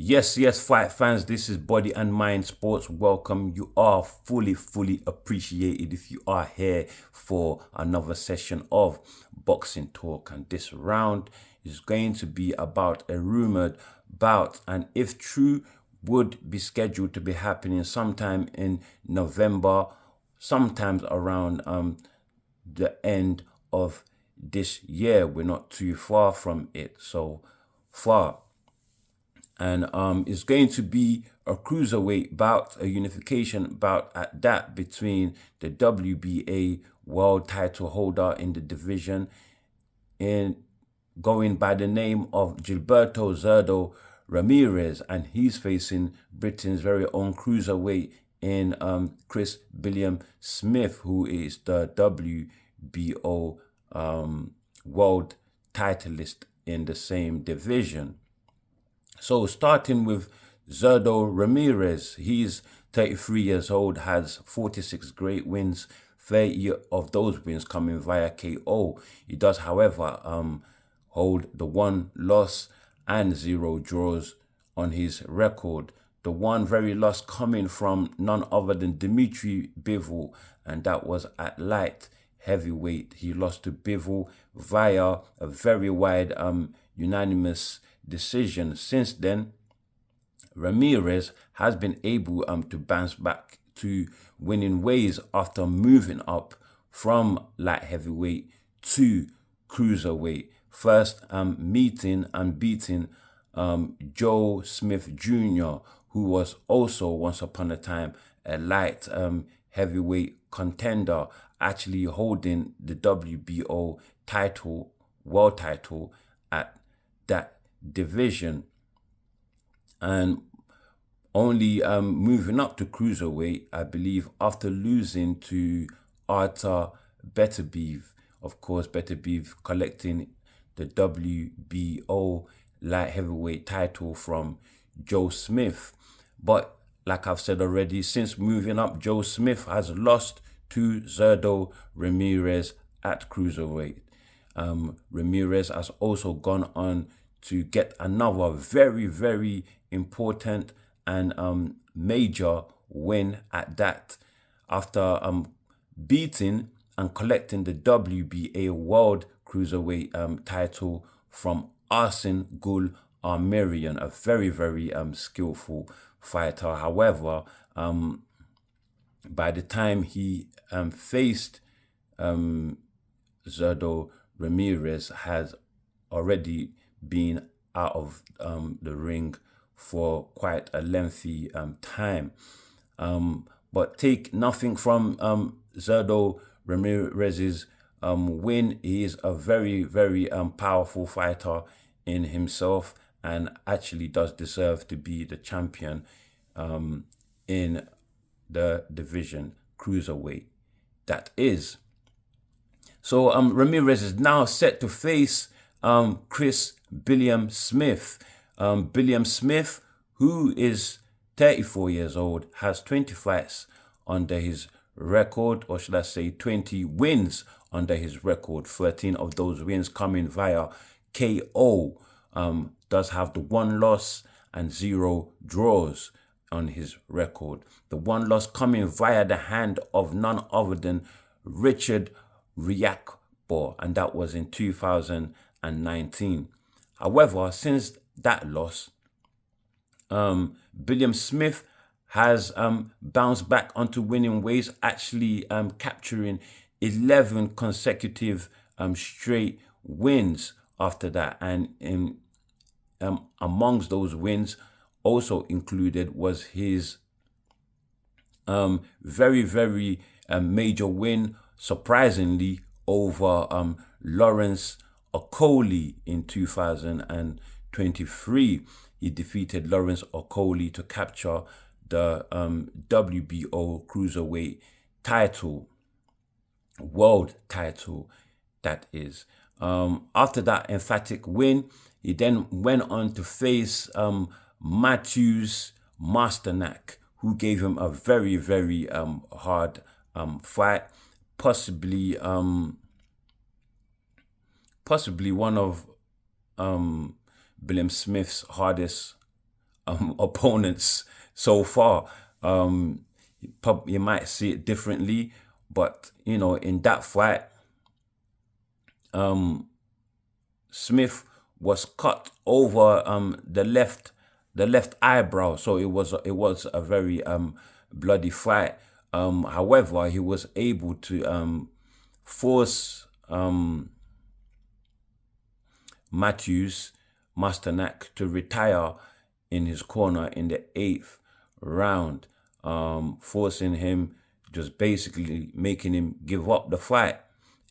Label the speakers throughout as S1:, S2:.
S1: Yes, fight fans, this is Body and Mind Sports. Welcome. You are fully appreciated if you are here for another session of Boxing Talk. And this round is going to be about a rumored bout, and if true, would be scheduled to be happening sometime in November, sometimes around the end of this year. We're not too far from it so far. And it's going to be a cruiserweight bout, a unification bout at that, between the WBA world title holder in the division, in going by the name of Gilberto Zurdo Ramirez, and he's facing Britain's very own cruiserweight in Billiam Smith, who is the WBO world titleist in the same division. So starting with Zurdo Ramirez, he's 33 years old, has 46 great wins, 30 of those wins coming via KO. He does, however, hold the 1 loss and 0 draws on his record. The one very loss coming from none other than Dimitri Bivol, and that was at light heavyweight. He lost to Bivol via a very wide unanimous decision. Since then, Ramirez has been able to bounce back to winning ways after moving up from light heavyweight to cruiserweight. First meeting and beating Joe Smith Jr., who was also once upon a time a light heavyweight contender, actually holding the WBO title, world title, at that division, and only moving up to cruiserweight, I believe, after losing to Artur Beterbiev. Of course, Beterbiev collecting the WBO light heavyweight title from Joe Smith. But like I've said already, since moving up, Joe Smith has lost to Zurdo Ramirez at cruiserweight. Ramirez has also gone on to get another very important and major win at that, after beating and collecting the WBA World Cruiserweight title from Arsene Gul Armerian, a very skillful fighter. However, by the time he faced Zurdo Ramirez, has already been out of the ring for quite a lengthy time. But take nothing from Zurdo Ramirez's win. He is a very powerful fighter in himself, and actually does deserve to be the champion in the division cruiserweight, that is. So Ramirez is now set to face Billiam Smith. Billiam Smith, who is 34 years old, has 20 fights under his record, or should I say 20 wins under his record, 13 of those wins coming via KO. Does have the 1 loss and 0 draws on his record. The 1 loss coming via the hand of none other than Richard Riakporhe, and that was in 2019. However, since that loss, Billiam Smith has bounced back onto winning ways, actually capturing 11 consecutive straight wins after that. And in amongst those wins also included was his very major win, surprisingly, over Lawrence Okolie in 2023. He defeated Lawrence Okolie to capture the WBO cruiserweight title, world title, that is. After that emphatic win, he then went on to face Matthews Masternak, who gave him a very hard fight, possibly one of Billiam Smith's hardest opponents so far. You might see it differently, but you know, in that fight, Smith was cut over the left eyebrow, so it was a very bloody fight. However, he was able to force Masternak to retire in his corner in the 8th round, forcing him, just basically making him give up the fight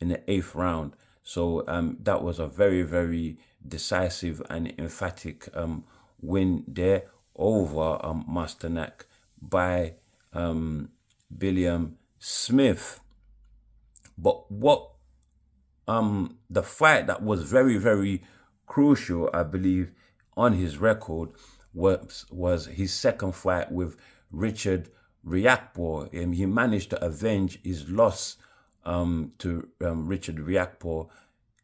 S1: in the 8th round. So that was a very, very decisive and emphatic win there over Masternak by Billiam Smith. But what the fight that was very, very crucial, I believe, on his record was his second fight with Richard Riakporhe. He managed to avenge his loss to Richard Riakporhe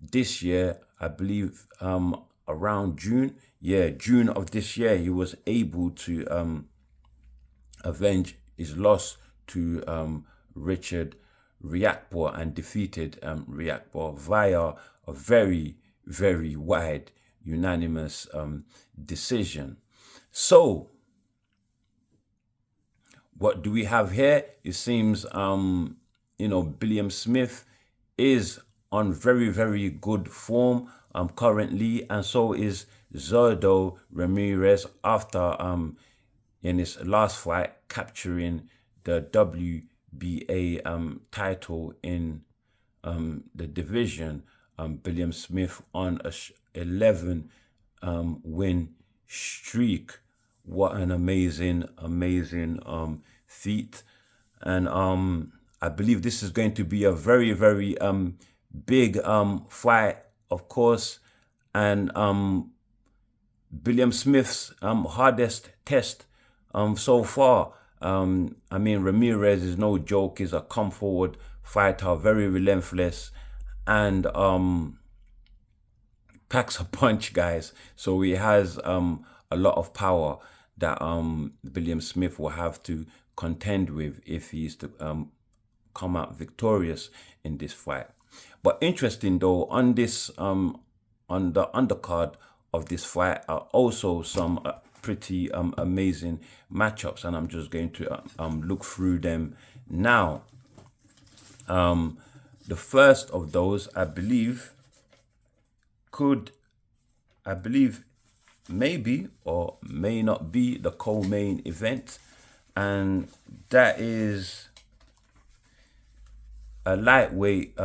S1: this year, I believe, around June. Yeah, June of this year, he was able to avenge his loss to Richard Riakporhe and defeated Riakporhe via a very, very wide unanimous decision. So, what do we have here? It seems, you know, Billiam Smith is on very, very good form currently, and so is Gilberto Ramirez after in his last fight capturing the WBA title in the division. Billiam Smith on a 11 win streak. What an amazing feat. And I believe this is going to be a very, very big fight, of course. And Billiam Smith's hardest test so far. I mean, Ramirez is no joke. He's a come forward fighter, very relentless, and packs a punch, guys. So he has a lot of power that Billiam Smith will have to contend with if he is to come out victorious in this fight. But interesting though, on this on the undercard of this fight are also some pretty amazing matchups, and I'm just going to look through them now. The first of those, I believe, maybe or may not be the co-main event, and that is a lightweight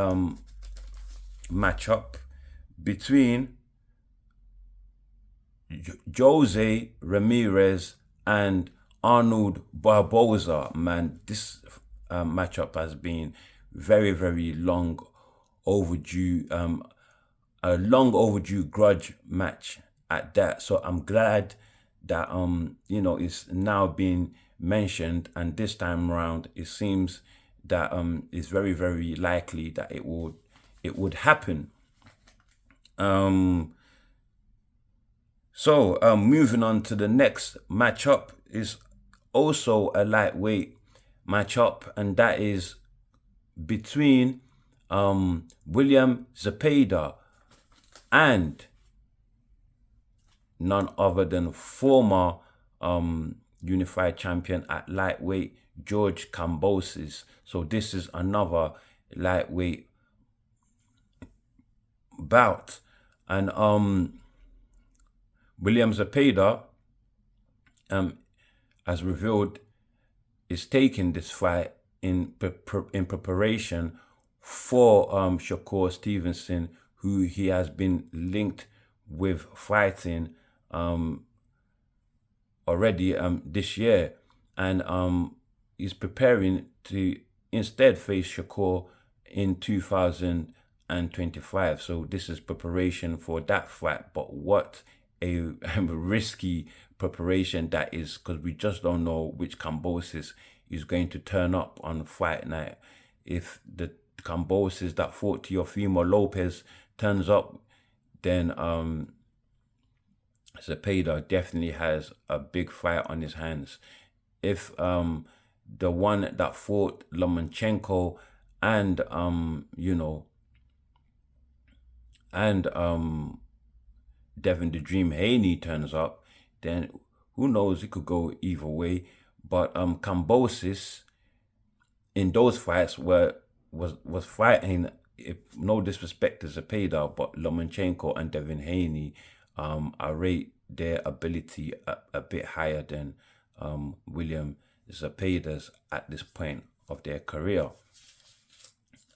S1: matchup between Jose Ramirez and Arnold Barboza. Man, this matchup has been very, very long overdue, a long overdue grudge match at that. So I'm glad that you know, it's now being mentioned, and this time around it seems that it's very, very likely that it would happen. So moving on to the next matchup is also a lightweight matchup, and that is between William Zapada and none other than former unified champion at lightweight George Kambosos. So this is another lightweight bout, and William Zapada, as revealed, is taking this fight in preparation for Shakur Stevenson, who he has been linked with fighting already this year, and he's preparing to instead face Shakur in 2025. So this is preparation for that fight. But what a risky preparation that is, because we just don't know which Kambosos is going to turn up on fight night. If the Kambosos that fought Teofimo Lopez turns up, then Zapada definitely has a big fight on his hands. If the one that fought Lomachenko and and Devin the Dream Haney turns up, then who knows? It could go either way. But Kambosos in those fights was fighting. If, no disrespect to Zapada, but Lomachenko and Devin Haney, I rate their ability a bit higher than William Zapada's at this point of their career.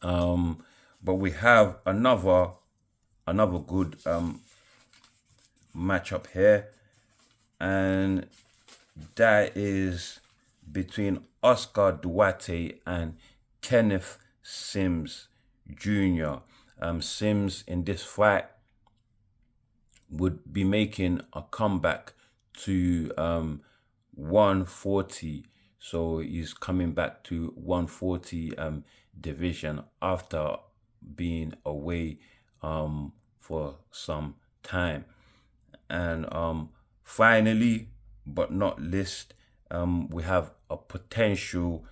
S1: But we have another good matchup here, and that is between Oscar Duarte and Kenneth Sims Jr. Sims in this fight would be making a comeback to 140. So he's coming back to 140 division after being away for some time. And finally, but not least, we have a potential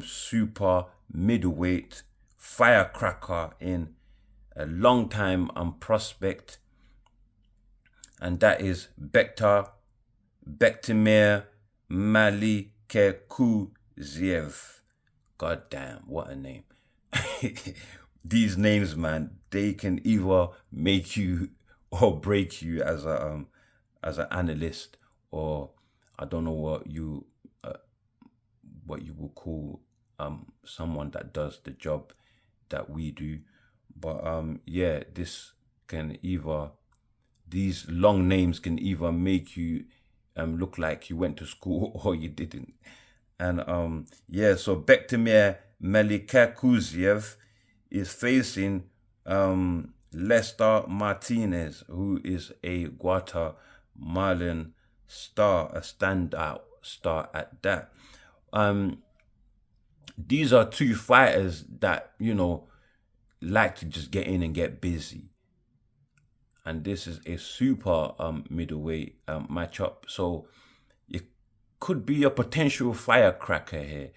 S1: super middleweight firecracker in a long time prospect, and that is Bektimir Malikekuziev. God damn, what a name. These names, man, they can either make you or break you as an analyst, or I don't know what you would call someone that does the job that we do. But yeah, these long names can either make you look like you went to school or you didn't. And yeah, so Bektimir Melikakuziev is facing Lester Martinez, who is a Guatemalan star, a standout star at that. These are two fighters that, like to just get in and get busy. And this is a super middleweight matchup. So it could be a potential firecracker here,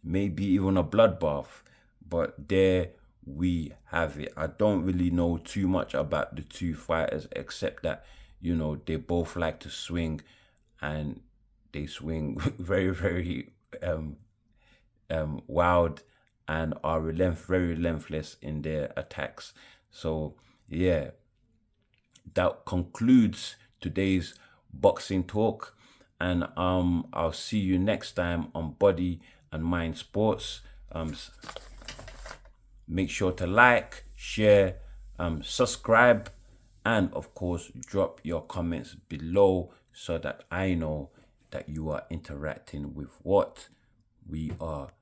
S1: maybe even a bloodbath. But there we have it. I don't really know too much about the two fighters, except that, they both like to swing, and they swing very, very wild, and are very relentless in their attacks. So yeah, that concludes today's boxing talk, and I'll see you next time on Body and Mind Sports. Make sure to like, share, subscribe, and of course drop your comments below so that I know that you are interacting with what we are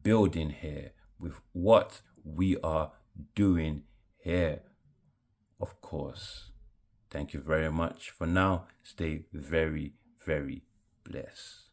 S1: building here, with what we are doing here. Of course. Thank you very much. For now, stay very, very blessed.